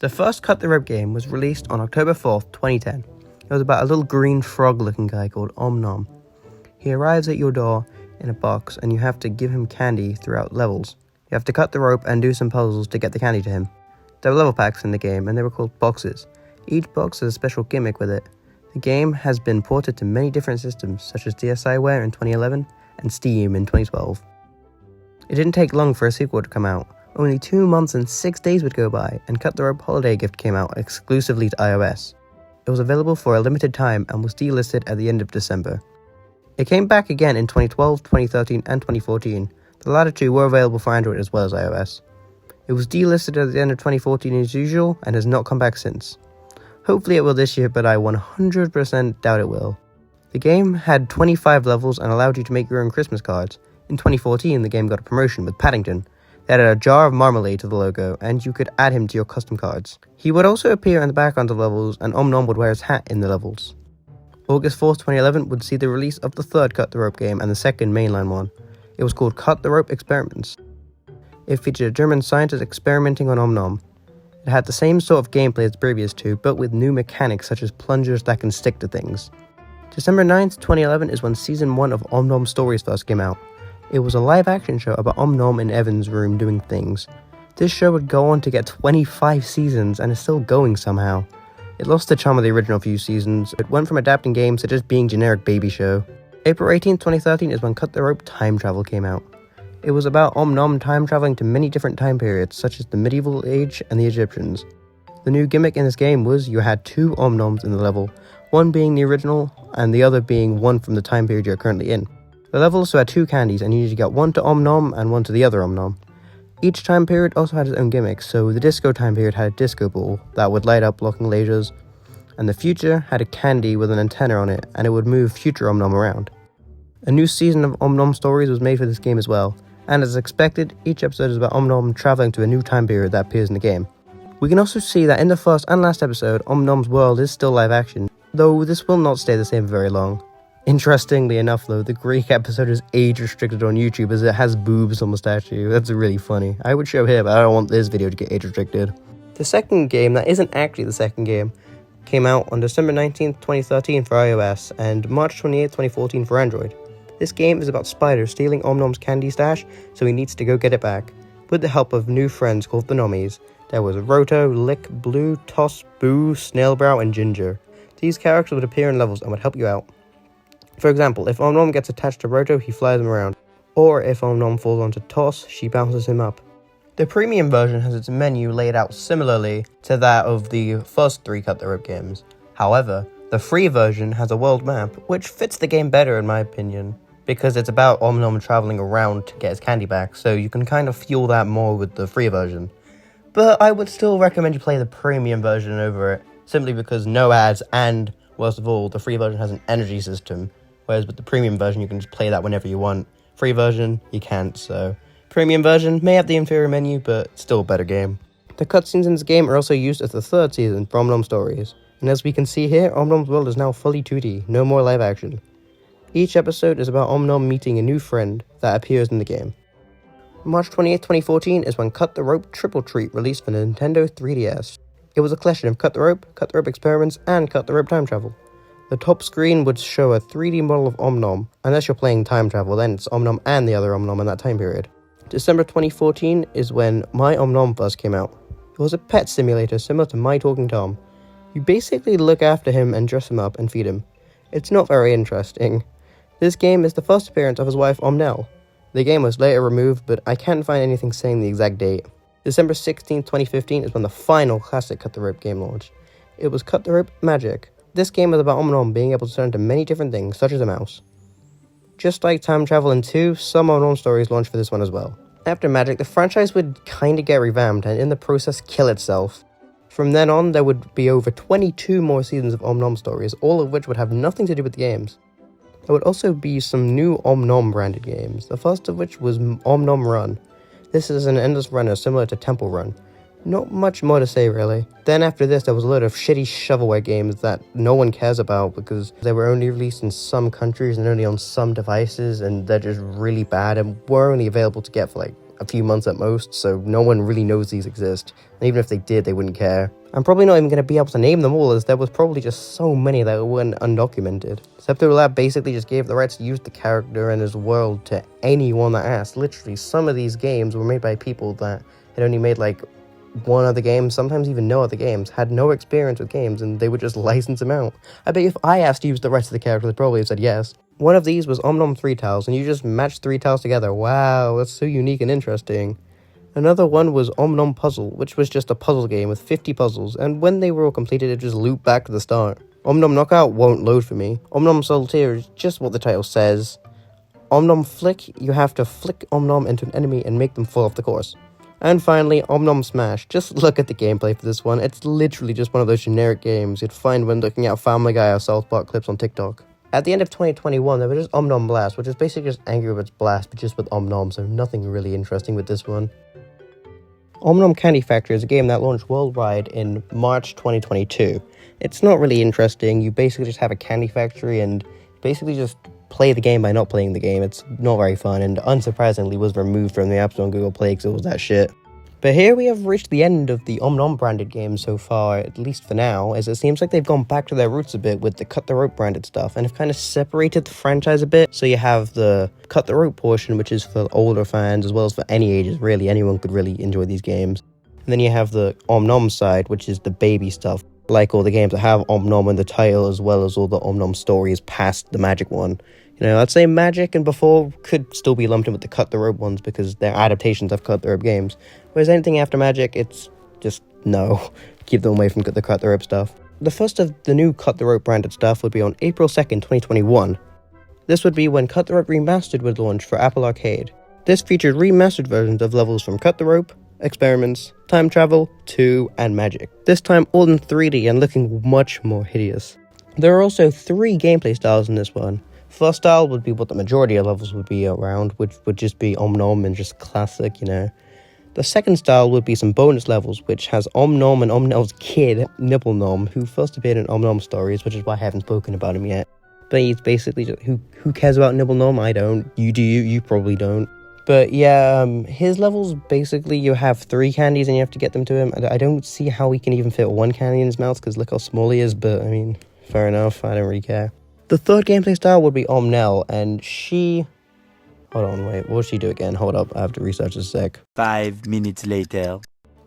The first Cut the Rope game was released on October 4th, 2010. It was about a little green frog-looking guy called Om Nom. He arrives at your door in a box and you have to give him candy throughout levels. You have to cut the rope and do some puzzles to get the candy to him. There were level packs in the game and they were called boxes. Each box has a special gimmick with it. The game has been ported to many different systems such as DSiWare in 2011 and Steam in 2012. It didn't take long for a sequel to come out. Only 2 months and 6 days would go by and Cut the Rope Holiday Gift came out exclusively to iOS. It was available for a limited time and was delisted at the end of December. It came back again in 2012, 2013 and 2014. The latter two were available for Android as well as iOS. It was delisted at the end of 2014 as usual and has not come back since. Hopefully it will this year, but I 100% doubt it will. The game had 25 levels and allowed you to make your own Christmas cards. In 2014, the game got a promotion with Paddington. They added a jar of marmalade to the logo, and you could add him to your custom cards. He would also appear in the background of levels, and Om Nom would wear his hat in the levels. August 4th, 2011 would see the release of the third Cut the Rope game and the second mainline one. It was called Cut the Rope Experiments. It featured a German scientist experimenting on Om Nom. It had the same sort of gameplay as the previous two, but with new mechanics such as plungers that can stick to things. December 9th, 2011 is when Season 1 of Om Nom Stories first came out. It was a live-action show about Om Nom in Evan's room doing things. This show would go on to get 25 seasons and is still going somehow. It lost the charm of the original few seasons. It went from adapting games to just being generic baby show. April 18th, 2013 is when Cut the Rope Time Travel came out. It was about Om Nom time traveling to many different time periods, such as the medieval age and the Egyptians. The new gimmick in this game was you had 2 Om Noms in the level, one being the original and the other being one from the time period you're currently in. The level also had 2 candies and you usually got one to Om Nom and one to the other Om Nom. Each time period also had its own gimmicks, so the disco time period had a disco ball that would light up blocking lasers, and the future had a candy with an antenna on it and it would move future Om Nom around. A new season of Om Nom Stories was made for this game as well. And as expected, each episode is about Om Nom traveling to a new time period that appears in the game. We can also see that in the first and last episode, Om Nom's world is still live action, though this will not stay the same for very long. Interestingly enough though, the Greek episode is age restricted on YouTube as it has boobs on the statue. That's really funny. I would show here, but I don't want this video to get age restricted. The second game, that isn't actually the second game, came out on December 19th, 2013 for iOS and March 28th, 2014 for Android. This game is about Spider stealing Om Nom's candy stash, so he needs to go get it back. With the help of new friends called the Nommies, there was Roto, Lick, Blue, Toss, Boo, Snailbrow, and Ginger. These characters would appear in levels and would help you out. For example, if Om Nom gets attached to Roto, he flies him around. Or if Om Nom falls onto Toss, she bounces him up. The premium version has its menu laid out similarly to that of the first 3 Cut the Rope games. However, the free version has a world map, which fits the game better in my opinion, because it's about Om Nom traveling around to get his candy back, so you can kind of feel that more with the free version. But I would still recommend you play the premium version over it, simply because no ads and, worst of all, the free version has an energy system, whereas with the premium version you can just play that whenever you want. Free version, you can't, so premium version may have the inferior menu, but still a better game. The cutscenes in this game are also used as the third season for Om Nom Stories, and as we can see here, Om Nom's world is now fully 2D, no more live action. Each episode is about Om Nom meeting a new friend that appears in the game. March 28th, 2014 is when Cut the Rope Triple Treat released for Nintendo 3DS. It was a collection of Cut the Rope Experiments, and Cut the Rope Time Travel. The top screen would show a 3D model of Om Nom. Unless you're playing time travel, then it's Om Nom and the other Om Nom in that time period. December 2014 is when My Om Nom first came out. It was a pet simulator similar to My Talking Tom. You basically look after him and dress him up and feed him. It's not very interesting. This game is the first appearance of his wife Om Nell. The game was later removed, but I can't find anything saying the exact date. December 16th, 2015 is when the final classic Cut the Rope game launched. It was Cut the Rope Magic. This game was about Om Nom being able to turn into many different things, such as a mouse. Just like Time Travel in 2, some Om Nom Stories launched for this one as well. After Magic, the franchise would kinda get revamped and in the process kill itself. From then on, there would be over 22 more seasons of Om Nom Stories, all of which would have nothing to do with the games. There would also be some new Om Nom branded games, the first of which was Om Nom Run. This is an endless runner similar to Temple Run. Not much more to say really. Then after this there was a load of shitty shovelware games that no one cares about because they were only released in some countries and only on some devices, and they're just really bad and were only available to get for like a few months at most, so no one really knows these exist. And even if they did, they wouldn't care. I'm probably not even going to be able to name them all, as there was probably just so many that went undocumented. Septolab basically just gave the rights to use the character and his world to anyone that asked. Literally, some of these games were made by people that had only made like one other game, sometimes even no other games, had no experience with games, and they would just license them out. I bet if I asked to use the rights of the character, they'd probably have said yes. One of these was Om Nom 3 tiles, and you just match 3 tiles together. Wow, that's so unique and interesting. Another one was Om Nom Puzzle, which was just a puzzle game with 50 puzzles, and when they were all completed, it just looped back to the start. Om Nom Knockout won't load for me. Om Nom Solitaire is just what the title says. Om Nom Flick, you have to flick Om Nom into an enemy and make them fall off the course. And finally, Om Nom Smash. Just look at the gameplay for this one. It's literally just one of those generic games you'd find when looking at Family Guy or South Park clips on TikTok. At the end of 2021, there was just Om Nom Blast, which is basically just Angry Birds Blast, but just with Om Nom, so nothing really interesting with this one. Om Nom Candy Factory is a game that launched worldwide in March 2022. It's not really interesting. You basically just have a candy factory and basically just play the game by not playing the game. It's not very fun, and unsurprisingly was removed from the App Store and Google Play because it was that shit. But here we have reached the end of the Om Nom branded games so far, at least for now, as it seems like they've gone back to their roots a bit with the Cut the Rope branded stuff, and have kind of separated the franchise a bit. So you have the Cut the Rope portion, which is for older fans, as well as for any ages, really. Anyone could really enjoy these games. And then you have the Om Nom side, which is the baby stuff, like all the games that have Om Nom in the title, as well as all the Om Nom stories past the Magic one. You know, I'd say Magic and before could still be lumped in with the Cut the Rope ones because they're adaptations of Cut the Rope games. Whereas anything after Magic, it's just no. Keep them away from the Cut the Rope stuff. The first of the new Cut the Rope branded stuff would be on April 2nd, 2021. This would be when Cut the Rope Remastered would launch for Apple Arcade. This featured remastered versions of levels from Cut the Rope, Experiments, Time Travel, 2, and Magic. This time all in 3D and looking much more hideous. There are also 3 gameplay styles in this one. First style would be what the majority of levels would be around, which would just be Om Nom and just classic, you know. The second style would be some bonus levels, which has Om Nom and Om Nom's kid, Nibble Nom, who first appeared in Om Nom Stories, which is why I haven't spoken about him yet. But he's basically just, who cares about Nibble Nom? I don't. You do, you probably don't. But yeah, his levels, basically you have 3 candies and you have to get them to him. I don't see how he can even fit 1 candy in his mouth, because look how small he is, but I mean, fair enough, I don't really care. The third gameplay style would be Om Nell, and she... Hold on, wait, what does she do again? Hold up, I have to research a sec. 5 minutes later.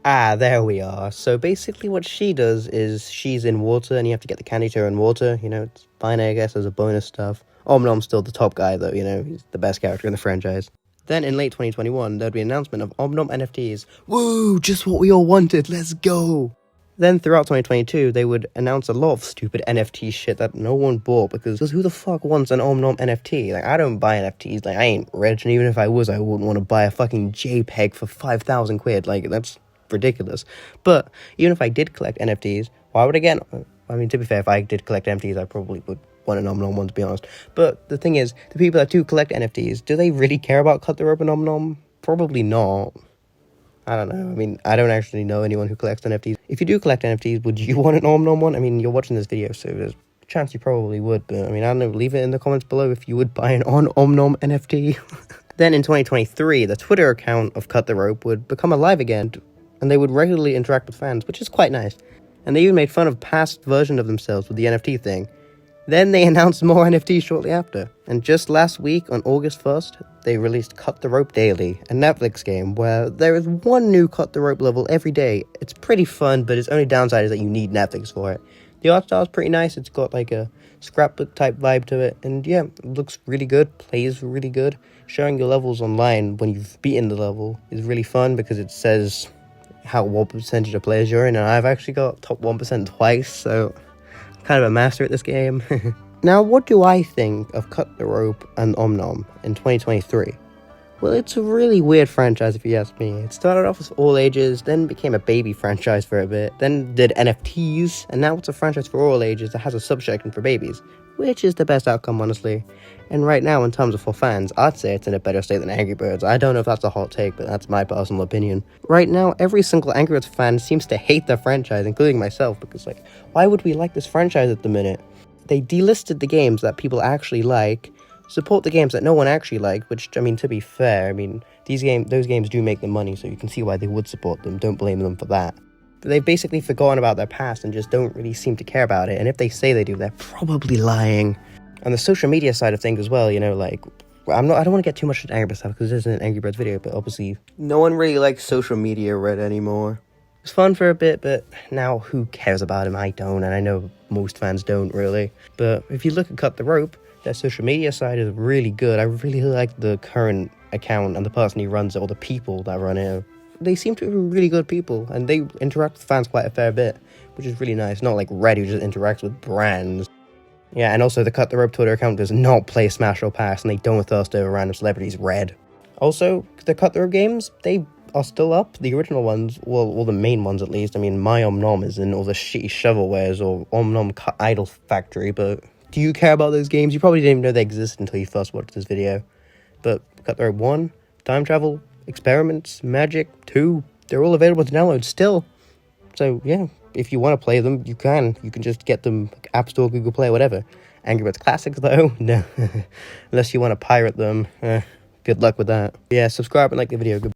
Ah, there we are. So basically what she does is she's in water, and you have to get the candy to her in water. You know, it's fine, I guess, as a bonus stuff. Om Nom's still the top guy, though, you know, he's the best character in the franchise. Then in late 2021, there'd be an announcement of Om Nom NFTs. Woo, just what we all wanted, let's go! Then throughout 2022, they would announce a lot of stupid NFT shit that no one bought, because who the fuck wants an Om Nom NFT? Like, I don't buy NFTs, like, I ain't rich, and even if I was, I wouldn't want to buy a fucking JPEG for 5,000 quid, like, that's ridiculous. But even if I did collect NFTs, why would I get... I mean, to be fair, if I did collect NFTs, I probably would want an Om Nom one, to be honest. But the thing is, the people that do collect NFTs, do they really care about Cut the Rope and Om Nom? Probably not. I don't know. I mean, I don't actually know anyone who collects NFTs. If you do collect NFTs, would you want an Om Nom one? I mean, you're watching this video, so there's a chance you probably would. But, I mean, I don't know. Leave it in the comments below if you would buy an Om Nom NFT. Then in 2023, the Twitter account of Cut the Rope would become alive again, and they would regularly interact with fans, which is quite nice. And they even made fun of past versions of themselves with the NFT thing. Then they announced more NFTs shortly after. And just last week, on August 1st, they released Cut the Rope Daily, a Netflix game where there is one new Cut the Rope level every day. It's pretty fun, but its only downside is that you need Netflix for it. The art style is pretty nice. It's got like a scrapbook type vibe to it. And yeah, it looks really good, plays really good. Showing your levels online when you've beaten the level is really fun because it says what percentage of players you're in. And I've actually got top 1% twice, so... kind of a master at this game. Now, what do I think of Cut the Rope and Om Nom in 2023? Well, it's a really weird franchise if you ask me. It started off with all ages, then became a baby franchise for a bit, then did NFTs, and now it's a franchise for all ages that has a subsection for babies, which is the best outcome, honestly. And right now, in terms of for fans, I'd say it's in a better state than Angry Birds. I don't know if that's a hot take, but that's my personal opinion. Right now, every single Angry Birds fan seems to hate the franchise, including myself, because, like, why would we like this franchise at the minute? They delisted the games that people actually like, support the games that no one actually liked, which, I mean, to be fair, I mean, those games do make them money, so you can see why they would support them. Don't blame them for that. But they've basically forgotten about their past and just don't really seem to care about it. And if they say they do, they're probably lying. And the social media side of things as well, like, I don't want to get too much into Angry Birds stuff because this isn't an Angry Birds video, but obviously no one really likes social media Red anymore. It was fun for a bit, but now who cares about him? I don't, and I know most fans don't really. But if you look at Cut the Rope, their social media side is really good. I really like the current account and the person who runs it, or the people that run it. They seem to be really good people, and they interact with fans quite a fair bit, which is really nice. Not like Red, who just interacts with brands. Yeah, and also the Cut the Rope Twitter account does not play Smash or Pass, and they don't thirst over random celebrities. Red. Also, the Cut the Rope games, they are still up. The original ones, well, the main ones at least. I mean, My Om Nom is in all the shitty shovelwares, or Om Nom Idol Factory, but do you care about those games? You probably didn't even know they existed until you first watched this video. But Cut the Rope 1, Time Travel, Experiments, Magic 2, they're all available to download still. So yeah, if you want to play them, you can. You can just get them App Store, Google Play, whatever. Angry Birds Classics though, no. Unless you want to pirate them, good luck with that. Yeah, subscribe and like the video. Goodbye.